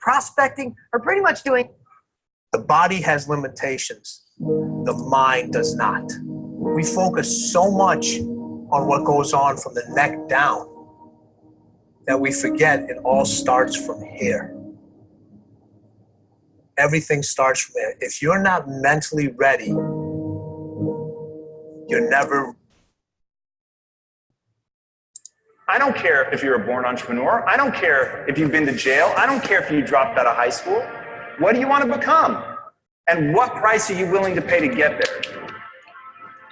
prospecting, or pretty much doing. The body has limitations. The mind does not. We focus so much on what goes on from the neck down that we forget it all starts from here. Everything starts from there. If you're not mentally ready, you're never. I don't care if you're a born entrepreneur. I don't care if you've been to jail. I don't care if you dropped out of high school. What do you want to become? And what price are you willing to pay to get there?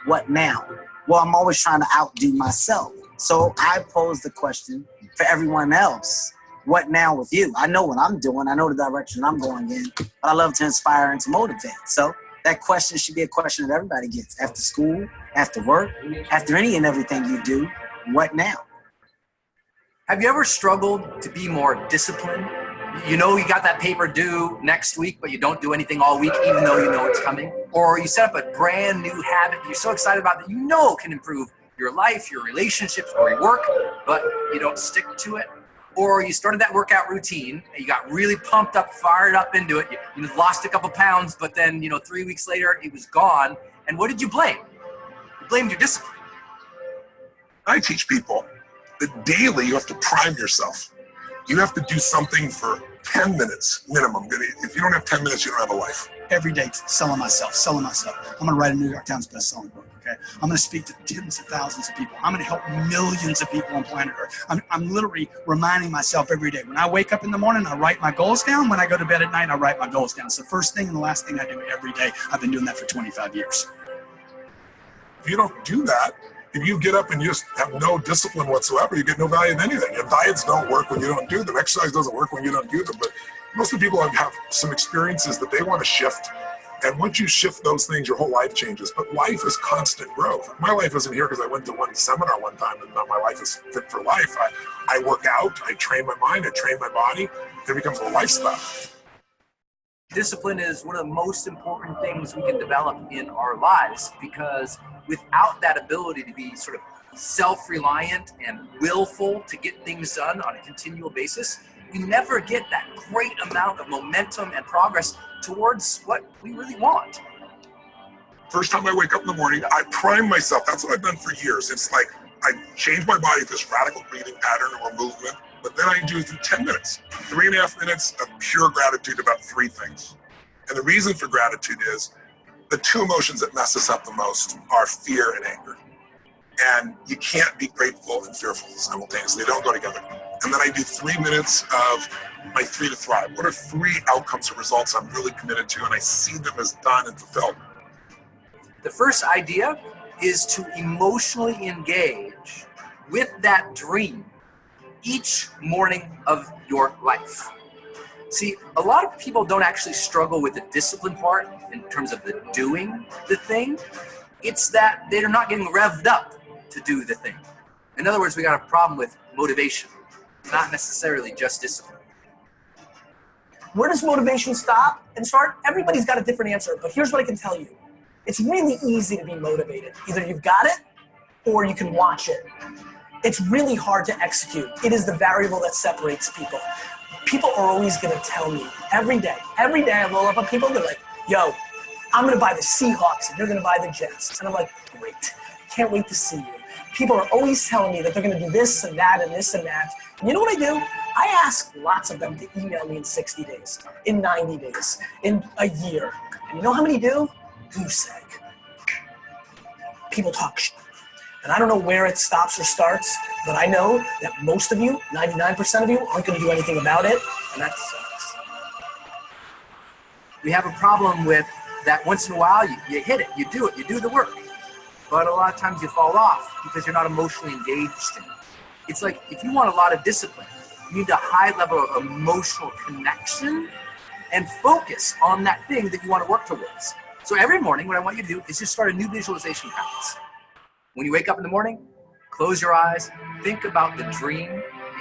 What now? Well, I'm always trying to outdo myself. So I pose the question for everyone else. What now with you? I know what I'm doing. I know the direction I'm going in, but I love to inspire and to motivate. So that question should be a question that everybody gets after school, after work, after any and everything you do. What now? Have you ever struggled to be more disciplined? You know you got that paper due next week, but you don't do anything all week even though you know it's coming? Or you set up a brand new habit you're so excited about that you know can improve your life, your relationships, or your work, but you don't stick to it? Or you started that workout routine and you got really pumped up, fired up into it. You lost a couple pounds, but then 3 weeks later it was gone. And what did you blame? You blamed your discipline. I teach people that daily you have to prime yourself. You have to do something for 10 minutes minimum. If you don't have 10 minutes, you don't have a life. Every day selling myself. I'm going to write a New York Times best-selling book, okay? I'm going to speak to tens of thousands of people. I'm going to help millions of people on planet Earth. I'm literally reminding myself every day. When I wake up in the morning, I write my goals down. When I go to bed at night, I write my goals down. It's the first thing and the last thing I do every day. I've been doing that for 25 years. If you don't do that, if you get up and you just have no discipline whatsoever, you get no value in anything. Your diets don't work when you don't do them. Exercise doesn't work when you don't do them. But most of the people have some experiences that they want to shift. And once you shift those things, your whole life changes. But life is constant growth. My life isn't here because I went to one seminar one time and now my life is fit for life. I work out, I train my mind, I train my body. It becomes a lifestyle. Discipline is one of the most important things we can develop in our lives, because without that ability to be sort of self-reliant and willful to get things done on a continual basis, we never get that great amount of momentum and progress towards what we really want. First time I wake up in the morning, I prime myself. That's what I've done for years. It's like I change my body with this radical breathing pattern or movement, but then I do it in 10 minutes, 3.5 minutes of pure gratitude about 3 things. And the reason for gratitude is the 2 emotions that mess us up the most are fear and anger. And you can't be grateful and fearful simultaneously. They don't go together. And then I do 3 minutes of my 3 to thrive. What are 3 outcomes or results I'm really committed to, and I see them as done and fulfilled? The first idea is to emotionally engage with that dream each morning of your life. See, a lot of people don't actually struggle with the discipline part in terms of the doing the thing. It's that they're not getting revved up to do the thing. In other words, we got a problem with motivation, not necessarily just discipline. Where does motivation stop and start? Everybody's got a different answer, but here's what I can tell you. It's really easy to be motivated. Either you've got it or you can watch it. It's really hard to execute. It is the variable that separates people. People are always gonna tell me every day I roll up on people, they're like, yo, I'm gonna buy the Seahawks and you're gonna buy the Jets. And I'm like, great, can't wait to see you. People are always telling me that they're gonna do this and that and this and that. And you know what I do? I ask lots of them to email me in 60 days, in 90 days, in a year. And you know how many do? Goose egg. People talk shit. And I don't know where it stops or starts, but I know that most of you, 99% of you, aren't gonna do anything about it, and that sucks. We have a problem with that once in a while, you hit it, you do the work. But a lot of times you fall off because you're not emotionally engaged in it. It's like, if you want a lot of discipline, you need a high level of emotional connection and focus on that thing that you want to work towards. So every morning, what I want you to do is just start a new visualization practice. When you wake up in the morning, close your eyes, think about the dream,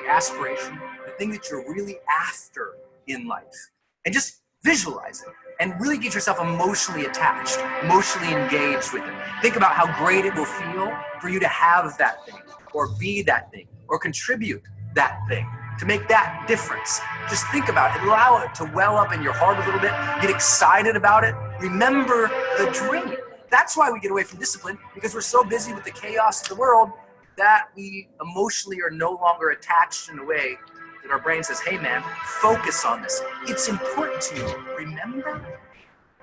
the aspiration, the thing that you're really after in life, and just visualize it and really get yourself emotionally attached, emotionally engaged with it. Think about how great it will feel for you to have that thing, or be that thing, or contribute that thing. to make that difference. Just think about it. Allow it to well up in your heart a little bit. Get excited about it. Remember the dream. That's why we get away from discipline, because we're so busy with the chaos of the world that we emotionally are no longer attached in a way that our brain says, hey man, focus on this. It's important to you. Remember?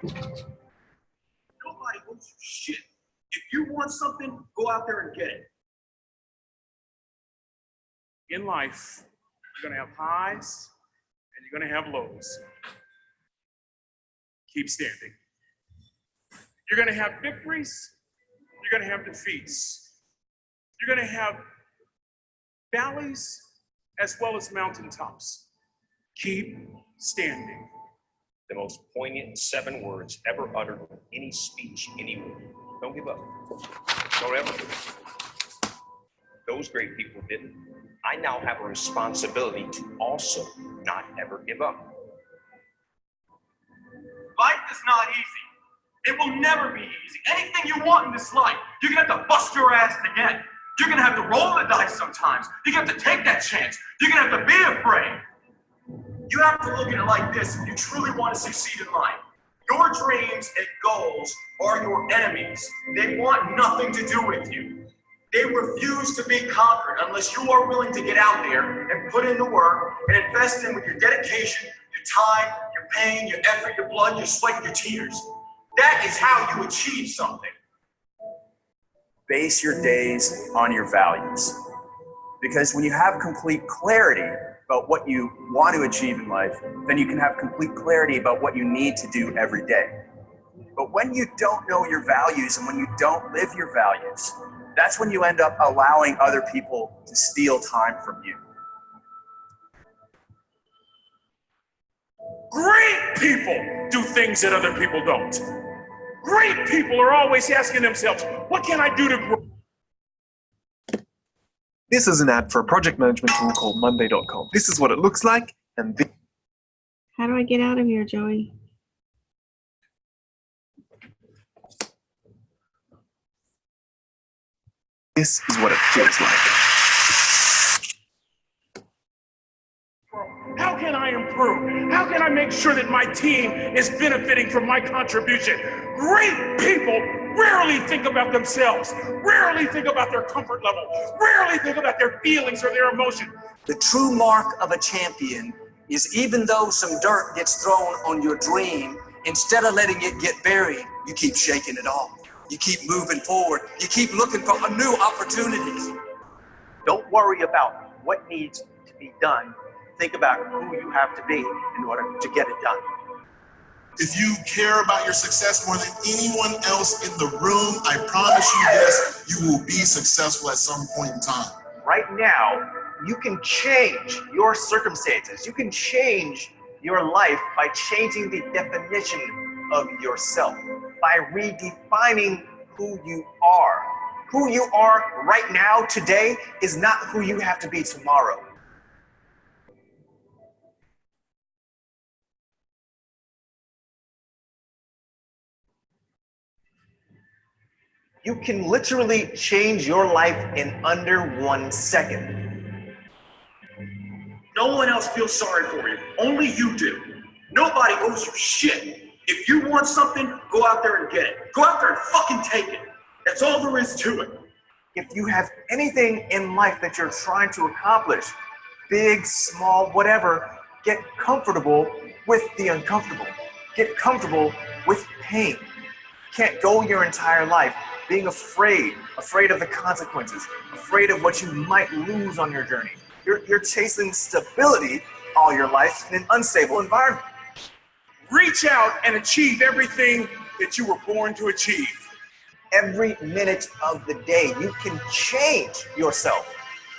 Nobody owes you shit. If you want something, go out there and get it. In life, you're going to have highs and you're going to have lows. Keep standing. You're going to have victories. You're going to have defeats. You're going to have valleys as well as mountaintops. Keep standing. The most poignant 7 words ever uttered in any speech anywhere. Don't give up. Don't ever give up. Those great people didn't. I now have a responsibility to also not ever give up. Life is not easy. It will never be easy. Anything you want in this life, you're gonna have to bust your ass to get. You're gonna have to roll the dice sometimes. You're gonna have to take that chance. You're gonna have to be afraid. You have to look at it like this if you truly want to succeed in life. Your dreams and goals are your enemies. They want nothing to do with you. They refuse to be conquered unless you are willing to get out there and put in the work and invest in with your dedication, your time, your pain, your effort, your blood, your sweat, your tears. That is how you achieve something. Base your days on your values. Because when you have complete clarity about what you want to achieve in life, then you can have complete clarity about what you need to do every day. But when you don't know your values and when you don't live your values, that's when you end up allowing other people to steal time from you. Great people do things that other people don't. Great people are always asking themselves, what can I do to grow? This is an ad for a project management tool called Monday.com. This is what it looks like, and How do I get out of here, Joey? this is what it feels like. How can I improve? How can I make sure that my team is benefiting from my contribution? Great people rarely think about themselves, rarely think about their comfort level, rarely think about their feelings or their emotion. The true mark of a champion is even though some dirt gets thrown on your dream, instead of letting it get buried, you keep shaking it off. You keep moving forward. You keep looking for new opportunities. Don't worry about what needs to be done. Think about who you have to be in order to get it done. If you care about your success more than anyone else in the room, I promise you this, you will be successful at some point in time. Right now, you can change your circumstances. You can change your life by changing the definition of yourself, by redefining who you are. Who you are right now, today, is not who you have to be tomorrow. You can literally change your life in under 1 second. No one else feels sorry for you. Only you do. Nobody owes you shit. If you want something, go out there and get it. Go out there and fucking take it. That's all there is to it. If you have anything in life that you're trying to accomplish, big, small, whatever, get comfortable with the uncomfortable. Get comfortable with pain. You can't go your entire life being afraid of the consequences, afraid of what you might lose on your journey. You're chasing stability all your life in an unstable environment. Reach out and achieve everything that you were born to achieve. Every minute of the day, you can change yourself.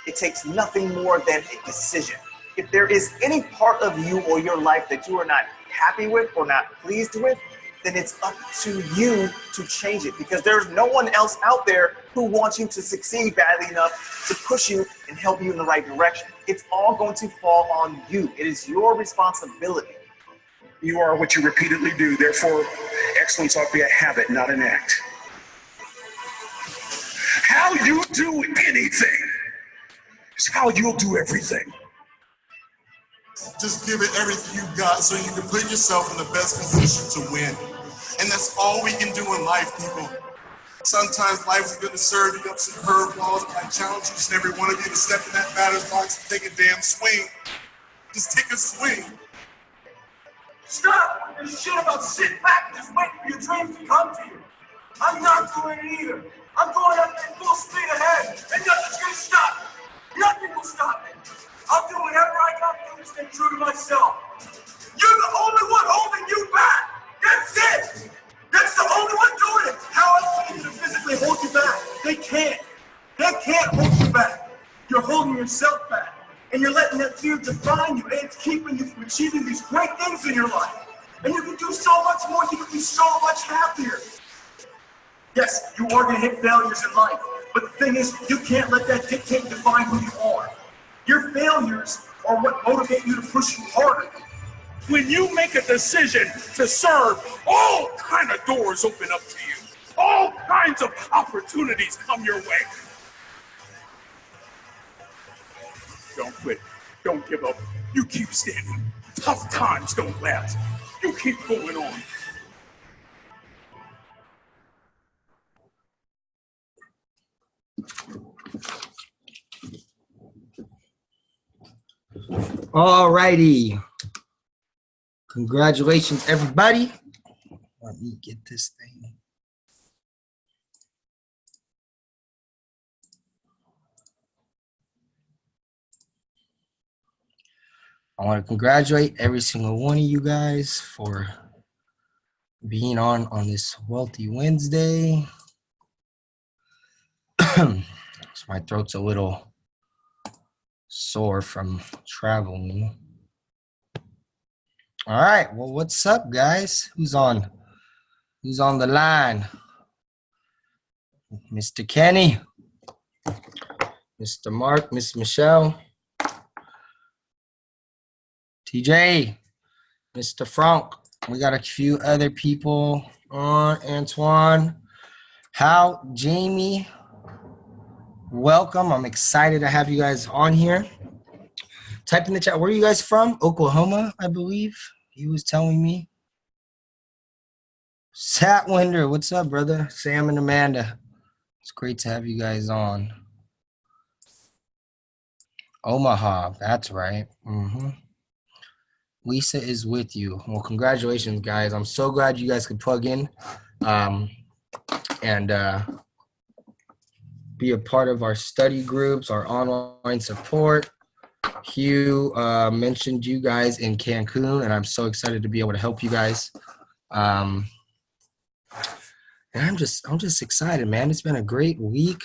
It takes nothing more than a decision. If there is any part of you or your life that you are not happy with or not pleased with, then it's up to you to change it, because there's no one else out there who wants you to succeed badly enough to push you and help you in the right direction. It's all going to fall on you. It is your responsibility. You are what you repeatedly do. Therefore, excellence ought to be a habit, not an act. How you do anything is how you'll do everything. Just give it everything you got so you can put yourself in the best position to win. And that's all we can do in life, people. Sometimes life is going to serve you up some curveballs, but I challenge each and every one of you to step in that batter's box and take a damn swing. Just take a swing. Stop this shit about sitting back and just waiting for your dreams to come to you. I'm not doing it either. I'm going up at full speed ahead, and nothing's gonna stop me. Nothing will stop me. I'll do whatever I gotta do to stay true to myself. You're the only one holding you back. That's it. That's the only one doing it. How else can you physically hold you back? They can't. They can't hold you back. You're holding yourself back. And you're letting that fear define you, and it's keeping you from achieving these great things in your life. And you can do so much more. You can be so much happier. Yes, you are going to hit failures in life. But the thing is, you can't let that dictate and define who you are. Your failures are what motivate you to push you harder. When you make a decision to serve, all kind of doors open up to you. All kinds of opportunities come your way. Don't quit. Don't give up. You keep standing. Tough times don't last. You keep going on. All righty. Congratulations, everybody. Let me get this thing. I want to congratulate every single one of you guys for being on this Wealthy Wednesday. So my throat's a little sore from traveling. All right, well, what's up, guys? Who's on the line? Mr. Kenny, Mr. Mark, Miss Michelle, TJ, Mr. Frank. We got a few other people on. Antoine, Hal, Jamie. Welcome. I'm excited to have you guys on here. Type in the chat. Where are you guys from? Oklahoma, I believe. He was telling me. Satwinder, what's up, brother? Sam and Amanda. It's great to have you guys on. Omaha, that's right. Lisa is with you. Well, congratulations, guys. I'm so glad you guys could plug in and be a part of our study groups, our online support. Hugh mentioned you guys in Cancun, and I'm so excited to be able to help you guys. And I'm just excited, man. It's been a great week.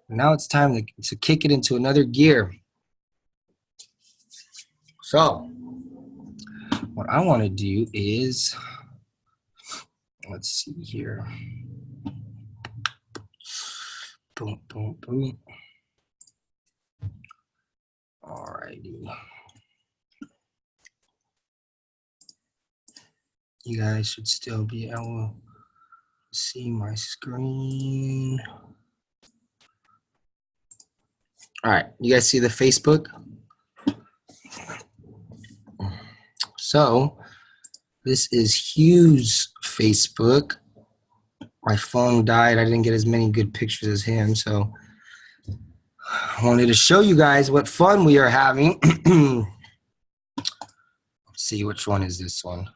Now it's time to kick it into another gear. So what I want to do is, let's see here. Boom, boom, boom. Alrighty. You guys should still be able to see my screen. All right, you guys see the Facebook? So this is Hugh's Facebook. My phone died. I didn't get as many good pictures as him, so I wanted to show you guys what fun we are having. Let's see, which one is this one?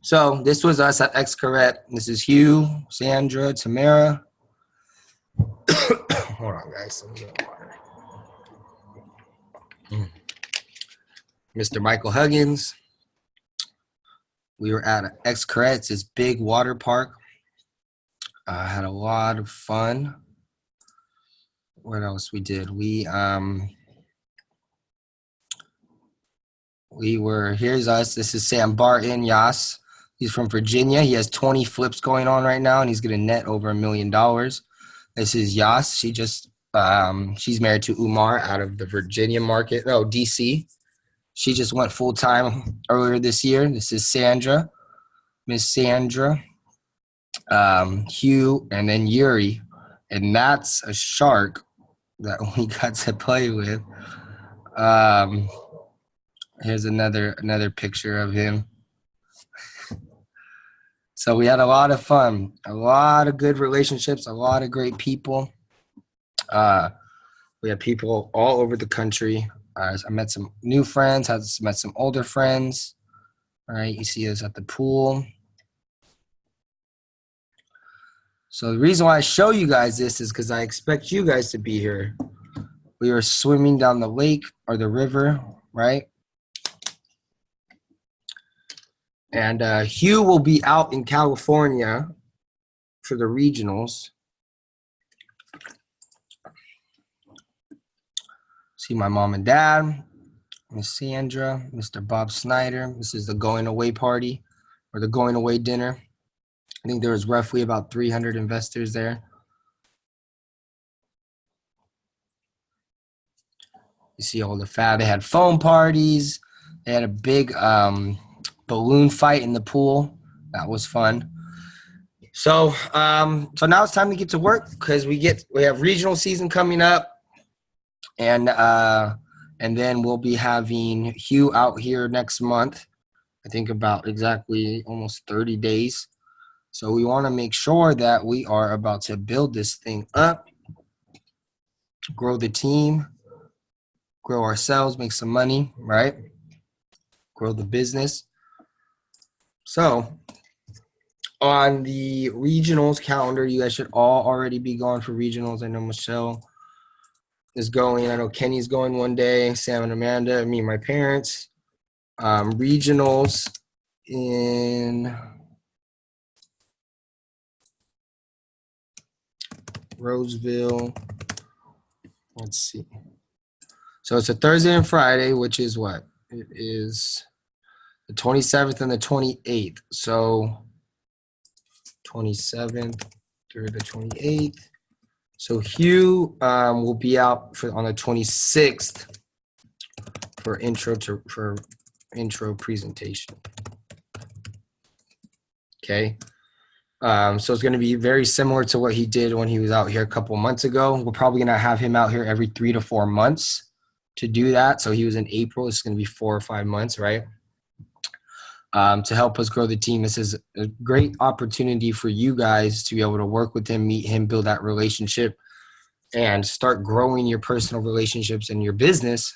So this was us at Xcaret. This is Hugh, Sandra, Tamara. Hold on, guys. Let me get water. Mr. Michael Huggins. We were at Xcaret. It's this big water park. Had a lot of fun. What else we did? We were, here's us. This is Sam Barton, Yas. He's from Virginia. He has 20 flips going on right now, and he's going to net over $1 million. This is Yas. She just, she's married to Umar out of the Virginia market. No, DC. She just went full-time earlier this year. This is Sandra, Miss Sandra, Hugh, and then Yuri. And that's a shark that we got to play with. Here's another picture of him. So we had a lot of fun, a lot of good relationships, a lot of great people. We had people all over the country. I met some new friends, met some older friends. All right, you see us at the pool. So the reason why I show you guys this is because I expect you guys to be here. We were swimming down the lake or the river, right? And Hugh will be out in California for the regionals. See my mom and dad, Miss Sandra, Mr. Bob Snyder. This is the going away party or the going away dinner. I think there was roughly about 300 investors there. You see all the fat. They had foam parties. They had a big balloon fight in the pool. That was fun. So now it's time to get to work because we have regional season coming up, and then we'll be having Hugh out here next month. I think about exactly almost 30 days. So we want to make sure that we are about to build this thing up, grow the team, grow ourselves, make some money, right? Grow the business. So on the regionals calendar, you guys should all already be going for regionals. I know Michelle is going. I know Kenny's going one day, Sam and Amanda, me and my parents. Regionals in Roseville. Let's see. So it's a Thursday and Friday, which is what? It is the 27th and the 28th. So 27th through the 28th. So Hugh will be out on the 26th for intro presentation. Okay. So it's going to be very similar to what he did when he was out here a couple months ago. We're probably going to have him out here every 3 to 4 months to do that. So he was in April. It's going to be 4 or 5 months, right? To help us grow the team. This is a great opportunity for you guys to be able to work with him, meet him, build that relationship, and start growing your personal relationships and your business.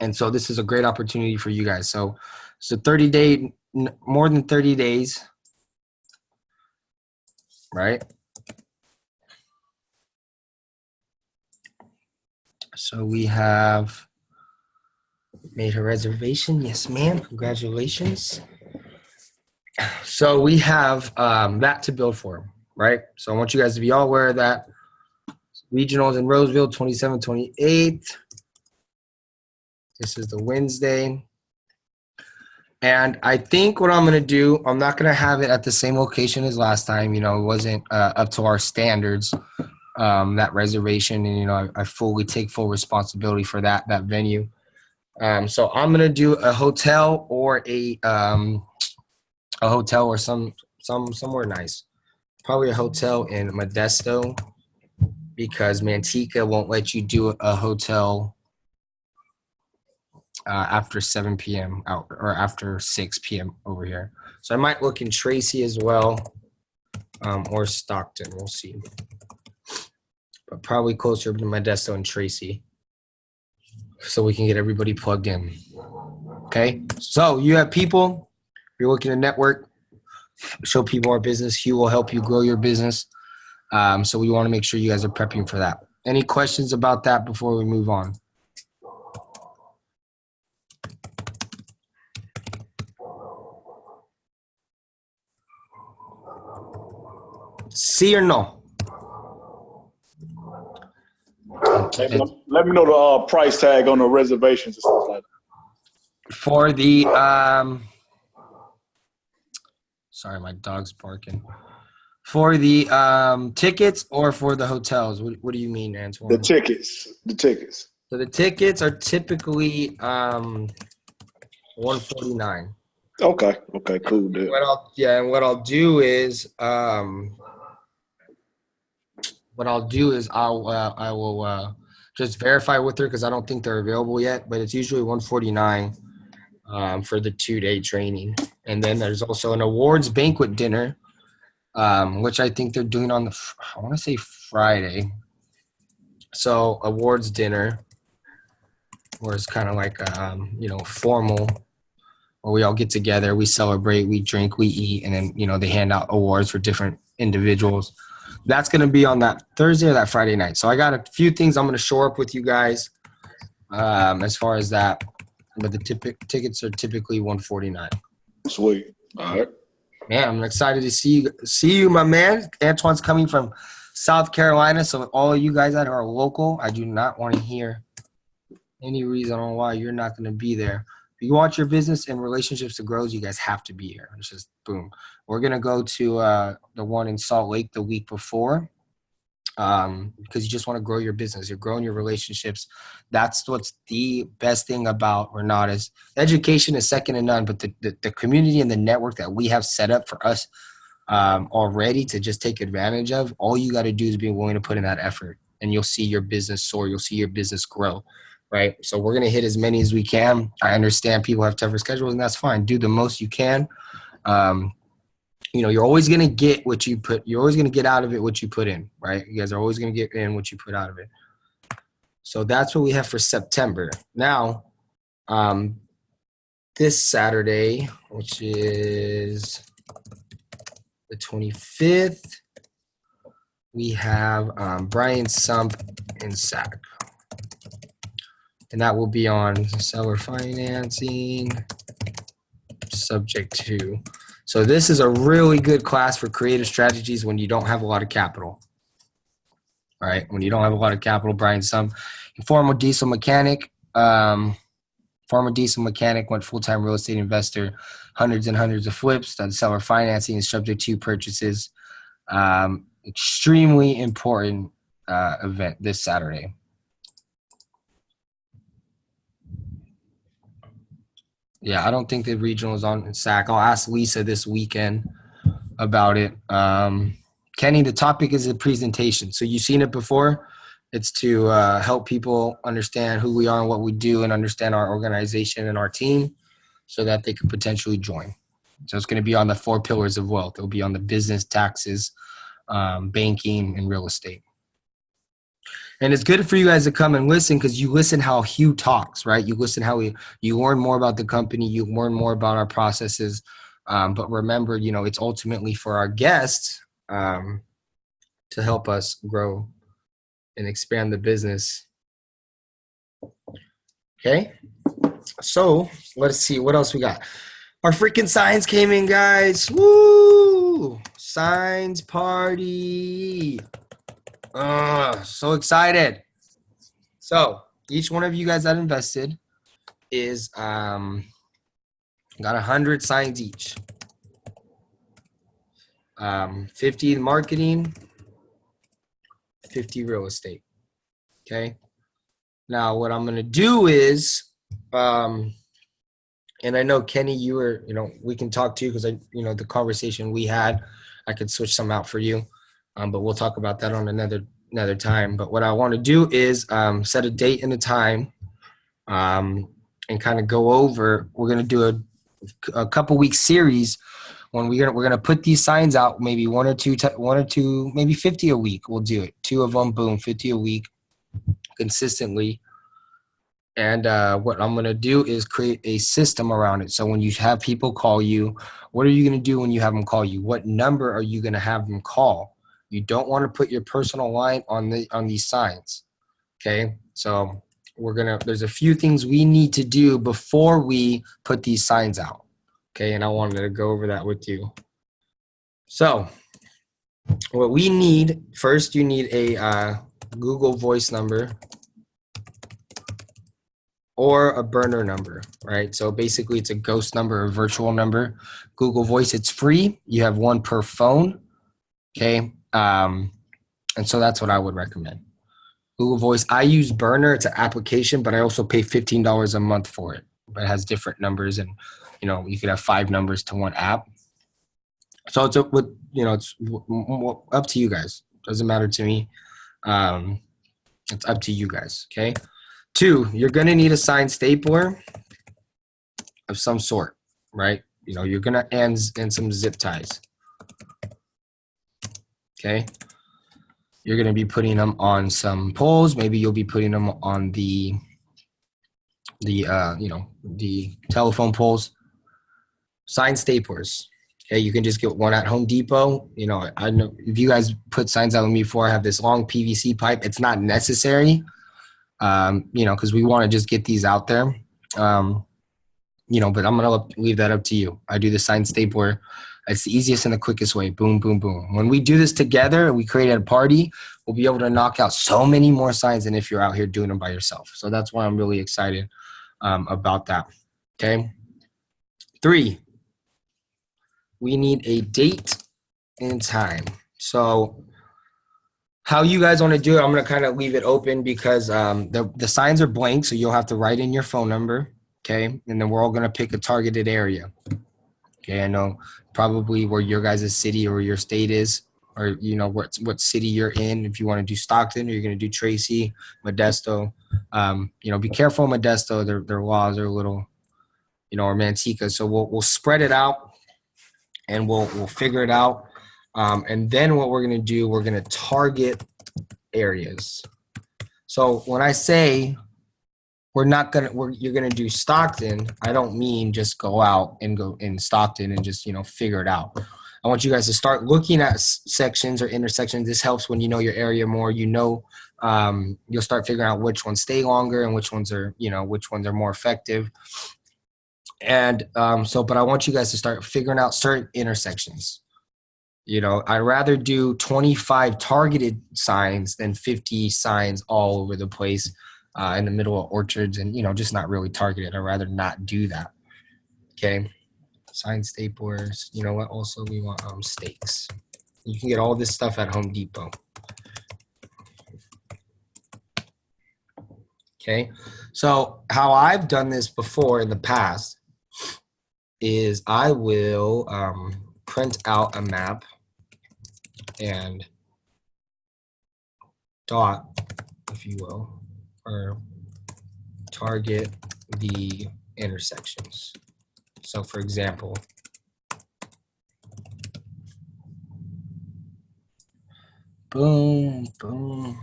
And so this is a great opportunity for you guys. So it's a 30-day, more than 30 days, right? So we have made a reservation. Yes, ma'am. Congratulations. So we have that to build for, right? So I want you guys to be all aware of that. Regionals in Roseville, 27th, 28th. This is the Wednesday. And I think what I'm going to do, I'm not going to have it at the same location as last time. You know, it wasn't up to our standards, that reservation. And, you know, I fully take full responsibility for that venue. So I'm going to do a hotel or somewhere nice. Probably a hotel in Modesto because Manteca won't let you do a hotel after 7 p.m. out or after 6 p.m. over here. So I might look in Tracy as well, or Stockton. We'll see. But probably closer to Modesto and Tracy so we can get everybody plugged in. Okay? So you have people. You're looking to network, show people our business. Hugh will help you grow your business. So we want to make sure you guys are prepping for that. Any questions about that before we move on? See or no? Let me know the price tag on the reservations and stuff like that. For the sorry, my dog's barking. For the tickets or for the hotels? What do you mean, Antoine? The tickets. So the tickets are typically $149. Okay, cool, dude. What I'll do is I will just verify with her because I don't think they're available yet, but it's usually $149 for the 2-day training. And then there's also an awards banquet dinner, which I think they're doing on I want to say Friday. So awards dinner, where it's kind of like, formal, where we all get together, we celebrate, we drink, we eat, and then, they hand out awards for different individuals. That's going to be on that Thursday or that Friday night. So I got a few things I'm going to shore up with you guys as far as that. But the tickets are typically $149. Sweet. All right. Man, I'm excited to see you, my man. Antoine's coming from South Carolina, so all of you guys that are local, I do not want to hear any reason on why you're not going to be there. If you want your business and relationships to grow, you guys have to be here. It's just boom. We're going to go to the one in Salt Lake the week before because you just want to grow your business. You're growing your relationships. That's what's the best thing about Renaud is education is second to none, but the community and the network that we have set up for us already to just take advantage of, all you got to do is be willing to put in that effort, and you'll see your business soar. You'll see your business grow. Right. So we're going to hit as many as we can. I understand people have tougher schedules, and that's fine. Do the most you can. You're always going to get what you put. You're always going to get out of it what you put in. Right. You guys are always going to get in what you put out of it. So that's what we have for September. Now, this Saturday, which is the 25th, we have Brian Sump in SAC. And that will be on seller financing, subject to. So this is a really good class for creative strategies when you don't have a lot of capital. All right, when you don't have a lot of capital, Brian Sump, former diesel mechanic, went full-time real estate investor, hundreds and hundreds of flips. That seller financing is subject to purchases. Extremely important event this Saturday. Yeah, I don't think the regional is on SAC. I'll ask Lisa this weekend about it. Kenny, the topic is a presentation. So you've seen it before. It's to help people understand who we are and what we do and understand our organization and our team so that they could potentially join. So it's going to be on the 4 pillars of wealth. It'll be on the business, taxes, banking, and real estate. And it's good for you guys to come and listen because you listen how Hugh talks, right? You listen how you learn more about the company, you learn more about our processes. But remember, it's ultimately for our guests to help us grow and expand the business. Okay. So let's see what else we got. Our freaking signs came in, guys. Woo! Signs party. So excited. So each one of you guys that invested is got 100 signs each. 50 in marketing, 50 real estate. Okay. Now what I'm gonna do is, and I know Kenny, you were, we can talk to you because the conversation we had, I could switch some out for you. But we'll talk about that on another time. But what I want to do is set a date and a time and kind of go over. We're going to do a couple week series when we're going to put these signs out, maybe one or two, maybe 50 a week. We'll do it. 2 of them, boom, 50 a week consistently. And what I'm going to do is create a system around it. So when you have people call you, what are you going to do when you have them call you? What number are you going to have them call? You don't want to put your personal line on these signs. Okay. So there's a few things we need to do before we put these signs out. Okay. And I wanted to go over that with you. So what we need first, you need a Google Voice number or a burner number, right? So basically it's a ghost number, a virtual number. Google Voice, it's free. You have one per phone. Okay. And so that's what I would recommend. Google Voice. I use Burner. It's an application, but I also pay $15 a month for it. But it has different numbers, and you could have 5 numbers to one app. So it's up to you guys. Doesn't matter to me. It's up to you guys, okay? 2, you're gonna need a sign stapler of some sort, right? You know, you're gonna and some zip ties, okay? You're gonna be putting them on some poles. Maybe you'll be putting them on the telephone poles. Sign staplers. Okay, you can just get one at Home Depot. You know, I know if you guys put signs out with me before, I have this long PVC pipe. It's not necessary, you know, because we want to just get these out there. You know, but I'm gonna leave that up to you. I do the sign stapler. It's the easiest and the quickest way. Boom, boom, boom. When we do this together and we create a party, we'll be able to knock out so many more signs than if you're out here doing them by yourself. So that's why I'm really excited about that. Okay. 3, we need a date and time. So how you guys want to do it, I'm going to kind of leave it open because the signs are blank. So you'll have to write in your phone number. Okay. And then we're all going to pick a targeted area. Okay. I know probably where your guys' city or your state is, or, you know, what city you're in. If you want to do Stockton or you're going to do Tracy, Modesto, you know, be careful, Modesto, their laws are a little, you know, or Manteca. So we'll spread it out and we'll figure it out. And then what we're going to do, we're going to target areas. So when I say you're going to do Stockton, I don't mean just go out and go in Stockton and just, you know, figure it out. I want you guys to start looking at sections or intersections. This helps when you know your area more. You know, you'll start figuring out which ones stay longer and which ones are, you know, which ones are more effective. And but I want you guys to start figuring out certain intersections. You know, I'd rather do 25 targeted signs than 50 signs all over the place in the middle of orchards and, you know, just not really targeted. I'd rather not do that. Okay. Sign staplers. You know what? Also, we want stakes. You can get all this stuff at Home Depot. Okay. So how I've done this before in the past is I will print out a map and dot, if you will, or target the intersections. So for example, boom, boom.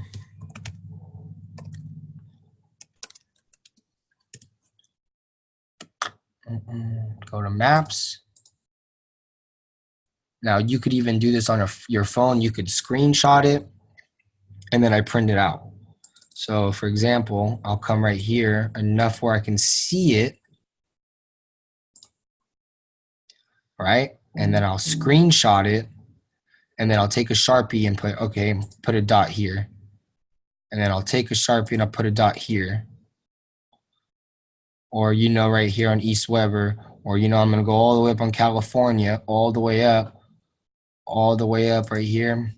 Go to maps. Now you could even do this on your phone. You could screenshot it and then I print it out. So for example, I'll come right here enough where I can see it, right? And then I'll screenshot it and then I'll take a Sharpie and put a dot here. And then I'll take a Sharpie and I'll put a dot here. Or, you know, right here on East Weber, or, you know, I'm going to go all the way up on California, all the way up right here.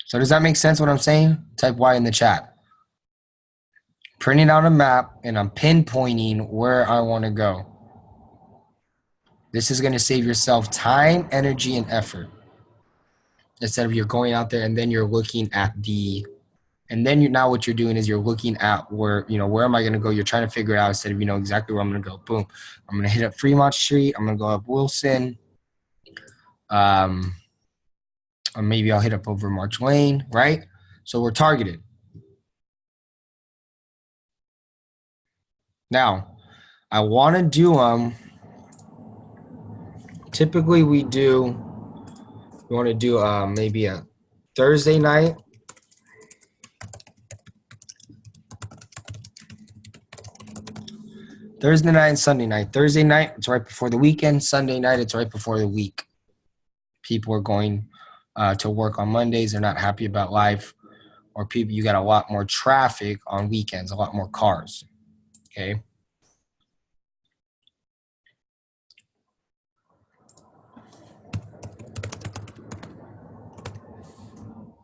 So does that make sense what I'm saying? Type Y in the chat. Printing out a map and I'm pinpointing where I want to go. This is going to save yourself time, energy, and effort. Instead of you're going out there and then you're looking at now what you're doing is you're looking at where, you know, where am I going to go? You're trying to figure it out instead of, you know, exactly where I'm going to go. Boom. I'm going to hit up Fremont Street. I'm going to go up Wilson. Or maybe I'll hit up over March Lane, right? So we're targeted. Now, I want to do typically we want to do maybe a Thursday night. Thursday night and Sunday night. Thursday night, it's right before the weekend. Sunday night, it's right before the week. People are going to work on Mondays. They're not happy about life. Or people, you got a lot more traffic on weekends, a lot more cars. Okay.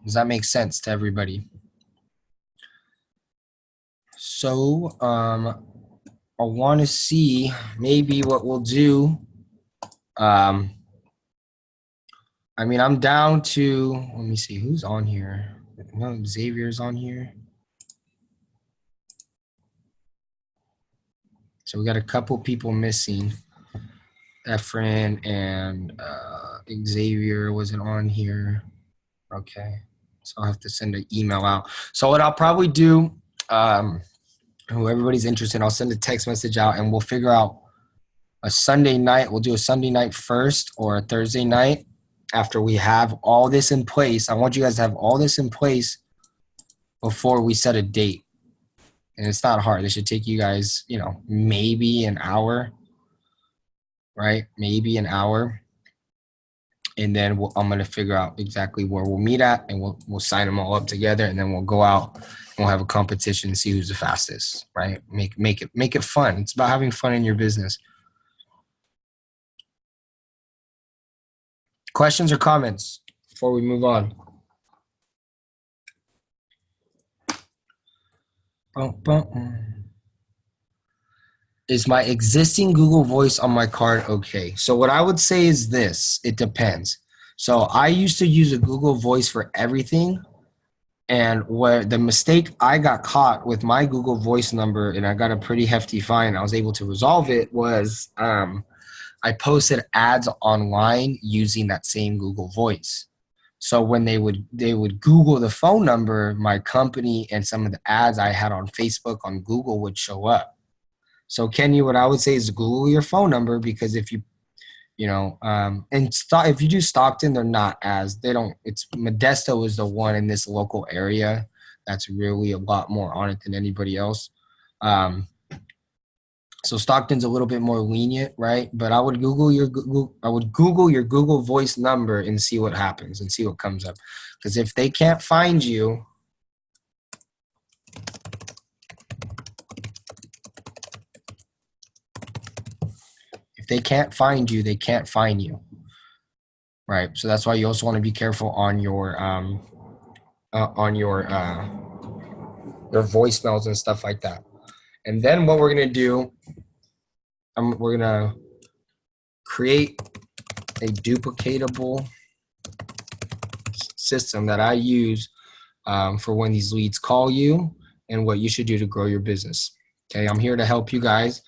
Does that make sense to everybody? So, I want to see maybe what we'll do. I mean, I'm down to, let me see who's on here. No, Xavier's on here. So we got a couple people missing. Efren and Xavier wasn't on here. Okay. So I'll have to send an email out. So what I'll probably do, who everybody's interested, I'll send a text message out and we'll figure out a Sunday night. We'll do a Sunday night first or a Thursday night after we have all this in place. I want you guys to have all this in place before we set a date. And it's not hard. It should take you guys, you know, maybe an hour, right? Maybe an hour. And then I'm going to figure out exactly where we'll meet at, and we'll sign them all up together, and then we'll go out and we'll have a competition and see who's the fastest, right? Make it fun. It's about having fun in your business. Questions or comments before we move on? Is my existing Google Voice on my card okay? So what I would say is this, it depends. So I used to use a Google Voice for everything, and where the mistake I got caught with my Google Voice number, and I got a pretty hefty fine, I was able to resolve it, was I posted ads online using that same Google Voice. So when they would Google the phone number, my company and some of the ads I had on Facebook, on Google, would show up. So Kenya, what I would say is Google your phone number, because if you if you do Stockton, they're not as, it's Modesto is the one in this local area that's really a lot more on it than anybody else. So Stockton's a little bit more lenient, right? But I would Google your Google Voice number and see what happens and see what comes up. Because if they can't find you, they can't find you, right? So that's why you also want to be careful on your voicemails and stuff like that. And then what we're gonna do, we're gonna create a duplicatable system that I use for when these leads call you and what you should do to grow your business. Okay, I'm here to help you guys.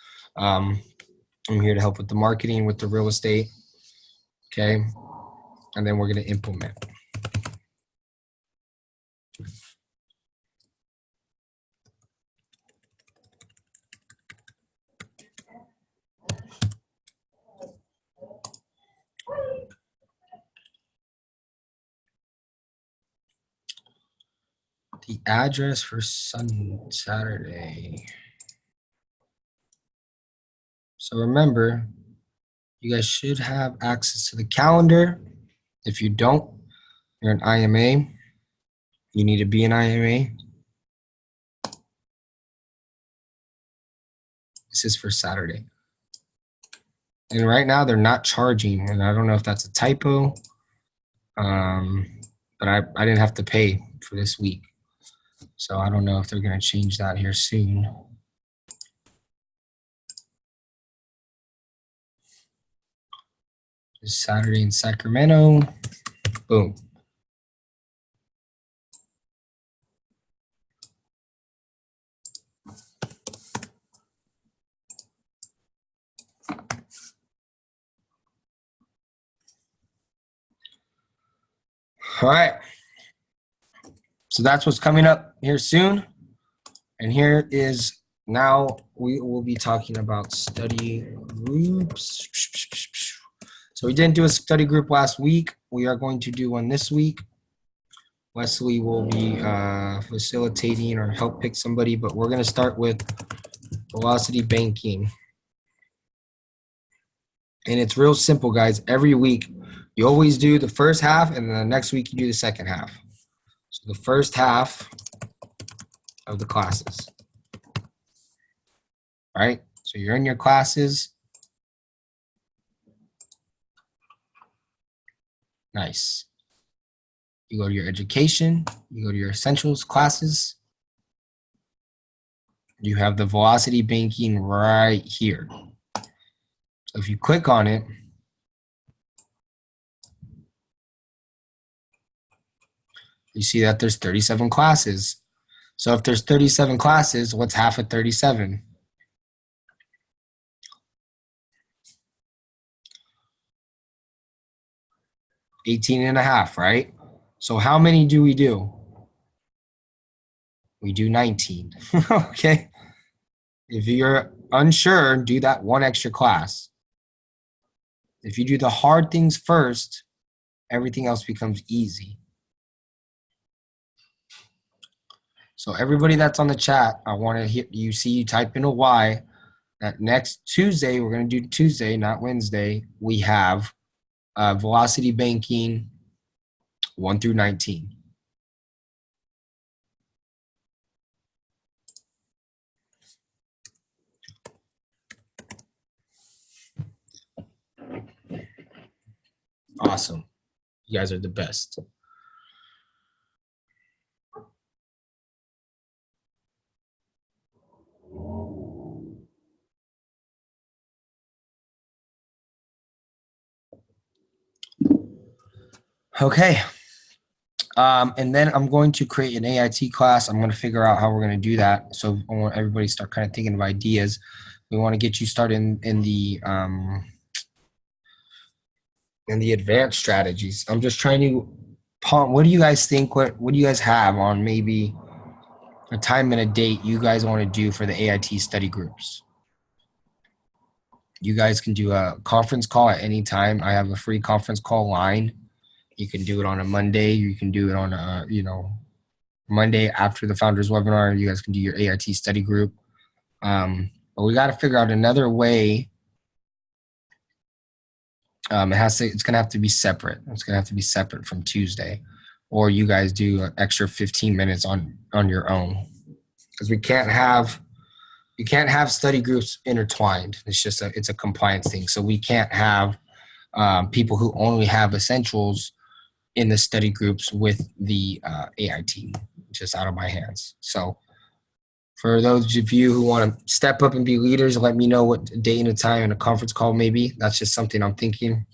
I'm here to help with the marketing, with the real estate, okay? And then we're going to implement. The address for Saturday. So remember, you guys should have access to the calendar. If you don't, you're an IMA. You need to be an IMA. This is for Saturday. And right now they're not charging, and I don't know if that's a typo, but I didn't have to pay for this week. So I don't know if they're gonna change that here soon. Saturday in Sacramento. Boom. All right. So that's what's coming up here soon. And here is, now we will be talking about study groups. So we didn't do a study group last week. We are going to do one this week. Wesley will be facilitating or help pick somebody, but we're going to start with Velocity Banking. And it's real simple, guys. Every week, you always do the first half, and then the next week you do the second half. So the first half of the classes. All right? So you're in your classes. Nice. You go to your education, you go to your essentials classes. You have the Velocity Banking right here. So if you click on it, you see that there's 37 classes. So if there's 37 classes, what's half of 37? 18 and a half, right? So how many do? We do 19. Okay. If you're unsure, do that one extra class. If you do the hard things first, everything else becomes easy. So everybody that's on the chat, I want to hear you see you type in a Y. That next Tuesday, we're going to do Tuesday, not Wednesday. We have velocity banking 1 through 19. Awesome. You guys are the best. Okay. And then I'm going to create an AIT class. I'm going to figure out how we're going to do that. So I want everybody to start kind of thinking of ideas. We want to get you started in the advanced strategies. I'm just trying to what do you guys think? What do you guys have on maybe a time and a date you guys want to do for the AIT study groups? You guys can do a conference call at any time. I have a free conference call line. You can do it on a Monday. You can do it on a, Monday after the founders webinar. You guys can do your AIT study group. But we got to figure out another way. It's going to have to be separate. It's going to have to be separate from Tuesday, or you guys do an extra 15 minutes on your own, because you can't have study groups intertwined. It's a compliance thing. So we can't have people who only have essentials in the study groups with the AIT. Just out of my hands. So for those of you who want to step up and be leaders, let me know what day and a time in a conference call maybe. That's just something I'm thinking.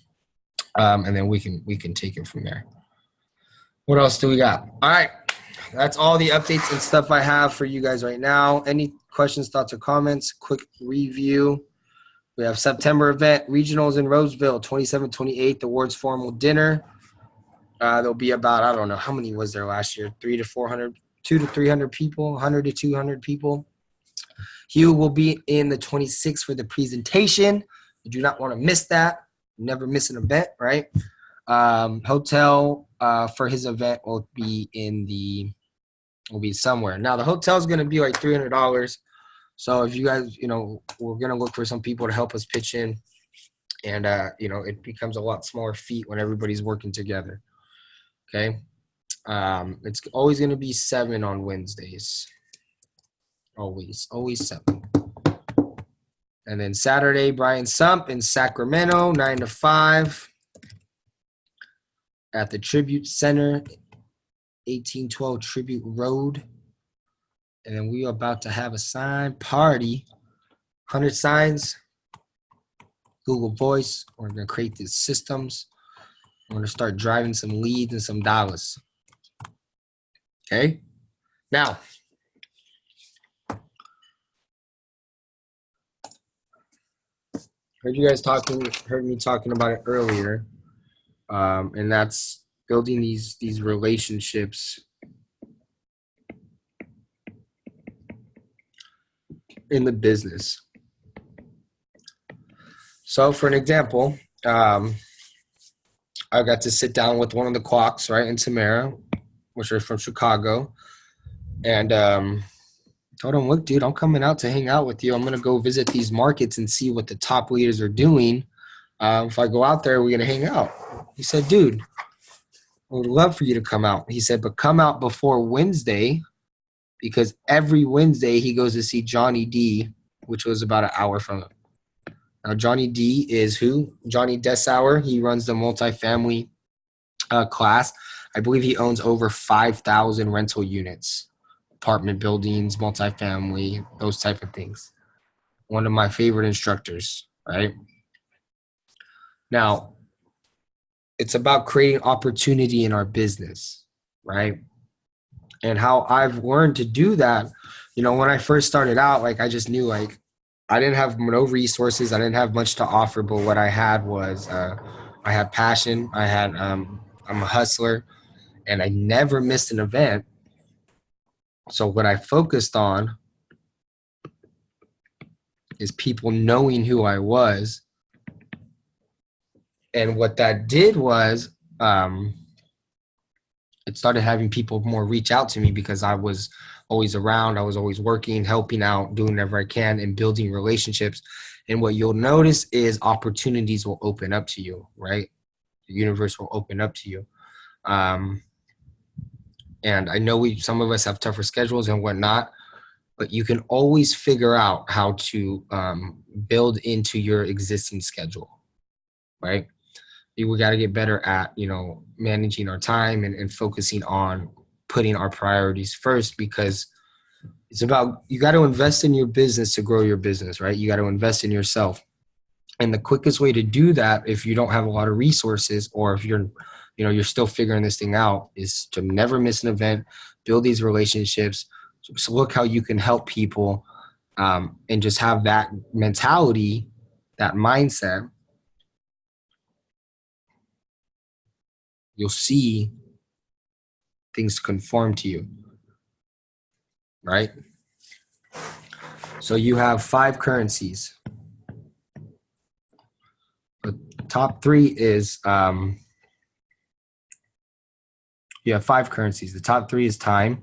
And then we can take it from there. What else do we got? All right. That's all the updates and stuff I have for you guys right now. Any questions, thoughts, or comments? Quick review. We have September event, regionals in Roseville, 27th, 28th, awards formal dinner. There'll be about, I don't know, how many was there last year? 200 to 300 people, 100 to 200 people. Hugh will be in the 26th for the presentation. You do not want to miss that. Never miss an event, right? Hotel for his event will be somewhere. Now the hotel is going to be like $300. So if you guys, we're going to look for some people to help us pitch in, and it becomes a lot smaller feat when everybody's working together. Okay. It's always going to be 7 on Wednesdays. Always 7. And then Saturday, Brian Sump in Sacramento, 9 to 5 at the Tribute Center, 1812 Tribute Road. And then we are about to have a sign party, 100 signs, Google Voice. We're going to create these systems. I'm going to start driving some leads and some dollars. Okay. Now, heard me talking about it earlier, and that's building these relationships in the business. So, for an example, I got to sit down with one of the Quacks, right, in Tamara, which are from Chicago, and told him, look, dude, I'm coming out to hang out with you. I'm going to go visit these markets and see what the top leaders are doing. If I go out there, we're going to hang out. He said, dude, I would love for you to come out. He said, but come out before Wednesday, because every Wednesday he goes to see Johnny D, which was about an hour from him. Now, Johnny D is who? Johnny Dessauer. He runs the multifamily class. I believe he owns over 5,000 rental units, apartment buildings, multifamily, those type of things. One of my favorite instructors, right? Now, it's about creating opportunity in our business, right? And how I've learned to do that, when I first started out, I just knew, I didn't have no resources. I didn't have much to offer, but what I had was a I had passion. I'm a hustler, and I never missed an event. So what I focused on is people knowing who I was. And what that did was, it started having people more reach out to me because I was always around. I was always working, helping out, doing whatever I can, and building relationships. And what you'll notice is opportunities will open up to you, right? The universe will open up to you. And I know some of us have tougher schedules and whatnot, but you can always figure out how to build into your existing schedule, right? We got to get better at, managing our time and focusing on putting our priorities first, because it's about, you got to invest in your business to grow your business, right? You got to invest in yourself. And the quickest way to do that, if you don't have a lot of resources, or if you're still figuring this thing out, is to never miss an event, build these relationships. So look how you can help people, and just have that mentality, that mindset. You'll see things conform to you, right? So you have 5 currencies. The top 3 is, you have 5 currencies. The top 3 is time,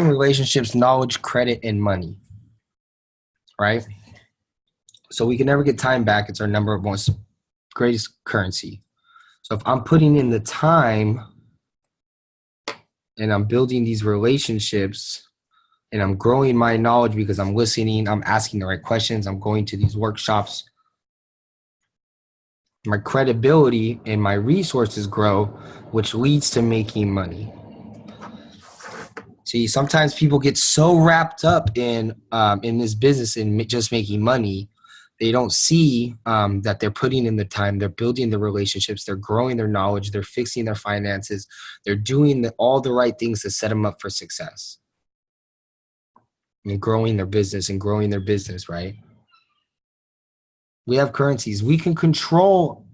relationships, knowledge, credit, and money, right? So we can never get time back. It's our number one greatest currency. So if I'm putting in the time and I'm building these relationships and I'm growing my knowledge because I'm listening, I'm asking the right questions, I'm going to these workshops, my credibility and my resources grow, which leads to making money. See, sometimes people get so wrapped up in this business and just making money, they don't see that they're putting in the time, they're building the relationships, they're growing their knowledge, they're fixing their finances, they're doing all the right things to set them up for success and growing their business, right? We have currencies. We can control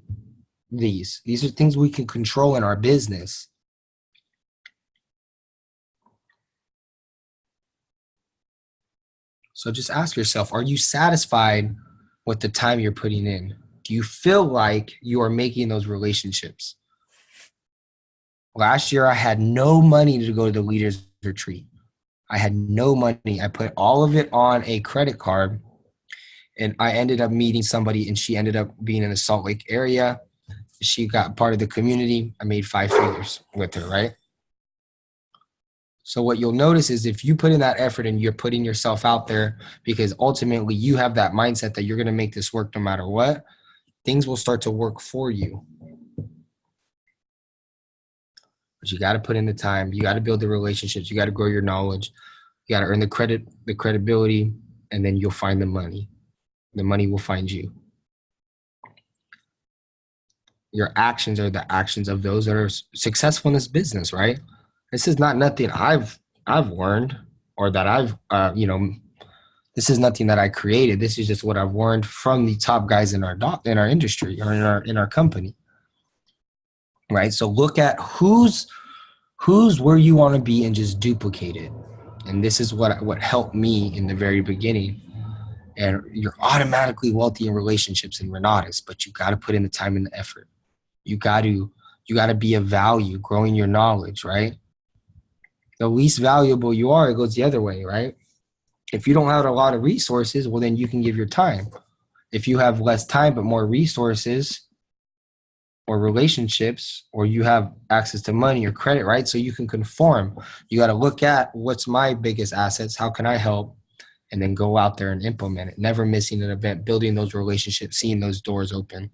these. These are things we can control in our business. So just ask yourself, are you satisfied with the time you're putting in? Do you feel like you are making those relationships? Last year, I had no money to go to the leaders retreat. I had no money. I put all of it on a credit card, and I ended up meeting somebody, and she ended up being in the Salt Lake area. She got part of the community. I made 5 figures with her, right? So what you'll notice is if you put in that effort and you're putting yourself out there, because ultimately you have that mindset that you're going to make this work no matter what, things will start to work for you. But you got to put in the time. You got to build the relationships. You got to grow your knowledge. You got to earn the credibility, and then you'll find the money. The money will find you. Your actions are the actions of those that are successful in this business, right? This is not nothing I've learned, or that I've this is nothing that I created. This is just what I've learned from the top guys in our industry, or in our company. Right? So look at who's where you want to be and just duplicate it. And this is what helped me in the very beginning. And you're automatically wealthy in relationships and Renatus, but you got to put in the time and the effort. You got to be of value, growing your knowledge, right? The least valuable you are, it goes the other way, right? If you don't have a lot of resources, well, then you can give your time. If you have less time but more resources or relationships, or you have access to money or credit, right? So you can conform. You got to look at what's my biggest assets, how can I help, and then go out there and implement it. Never missing an event, building those relationships, seeing those doors open.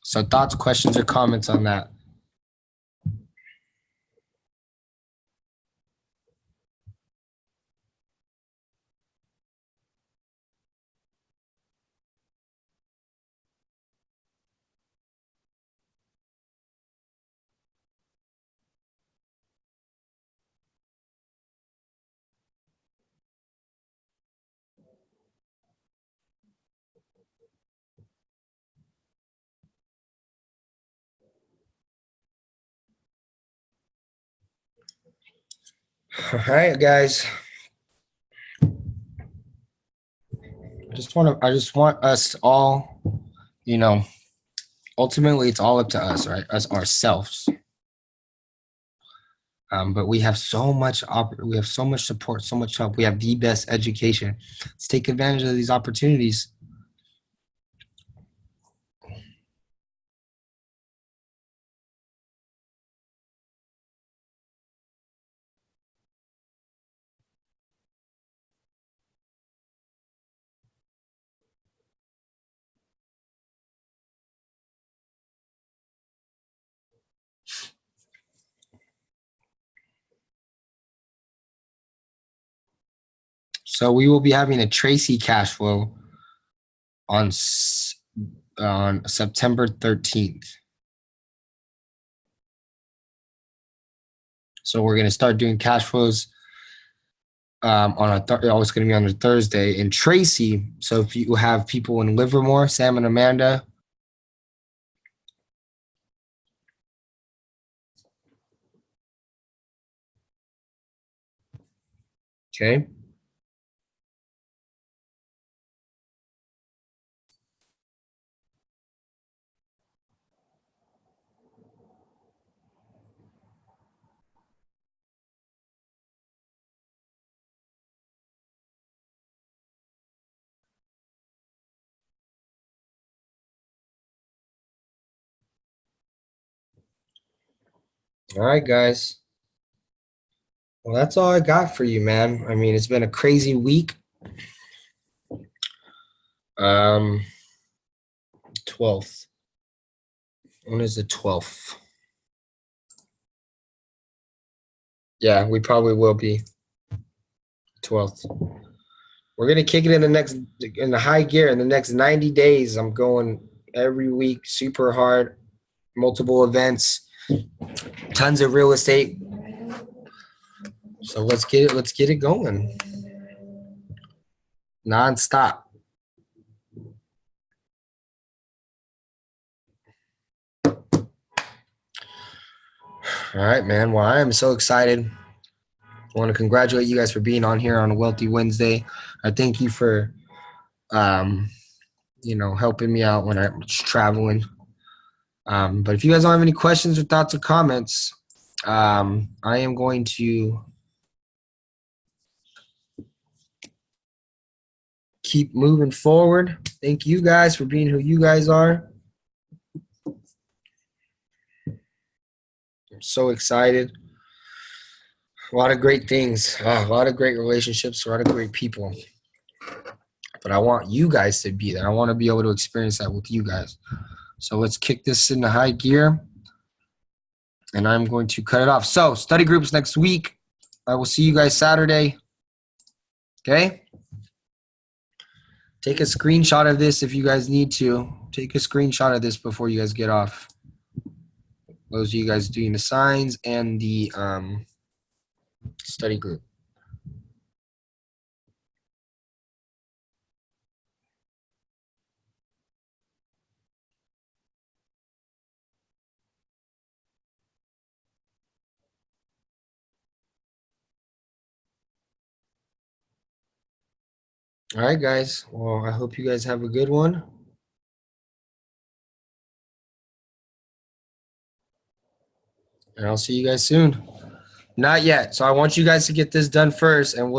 So thoughts, questions, or comments on that? All right, guys. I just want us all, you know, ultimately it's all up to us, right? Us ourselves. But we have so much we have so much support, so much help. We have the best education. Let's take advantage of these opportunities. So we will be having a Tracy cash flow on September 13th. So we're going to start doing cash flows on it's going to be on a Thursday. And Tracy, so if you have people in Livermore, Sam and Amanda, okay. All right, guys. Well, that's all I got for you, man. I mean, it's been a crazy week. 12th. When is the 12th? Yeah, we probably will be 12th. We're gonna kick it in the high gear in the next 90 days. I'm going every week, super hard, multiple events, tons of real estate. So let's get it going. Non-stop. All right, man. Well, I am so excited. I want to congratulate you guys for being on here on a Wealthy Wednesday. I thank you for, helping me out when I'm traveling. But if you guys don't have any questions or thoughts or comments, I am going to keep moving forward. Thank you guys for being who you guys are. I'm so excited. A lot of great things, a lot of great relationships, a lot of great people. But I want you guys to be there. I want to be able to experience that with you guys. So let's kick this into high gear. And I'm going to cut it off. So study groups next week. I will see you guys Saturday. Okay? Take a screenshot of this if you guys need to. Take a screenshot of this before you guys get off. Those of you guys doing the signs and the study group. All right, guys. Well, I hope you guys have a good one. And I'll see you guys soon. Not yet. So I want you guys to get this done first. And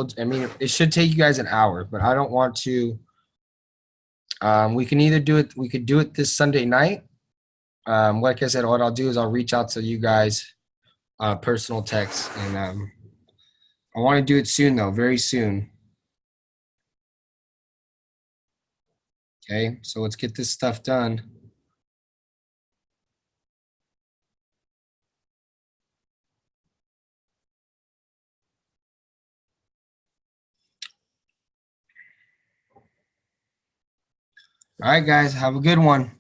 it should take you guys an hour, but I don't want to. We can either do it. We could do it this Sunday night. Like I said, what I'll do is I'll reach out to you guys, personal text. And I want to do it soon, though, very soon. Okay, so let's get this stuff done. All right, guys, have a good one.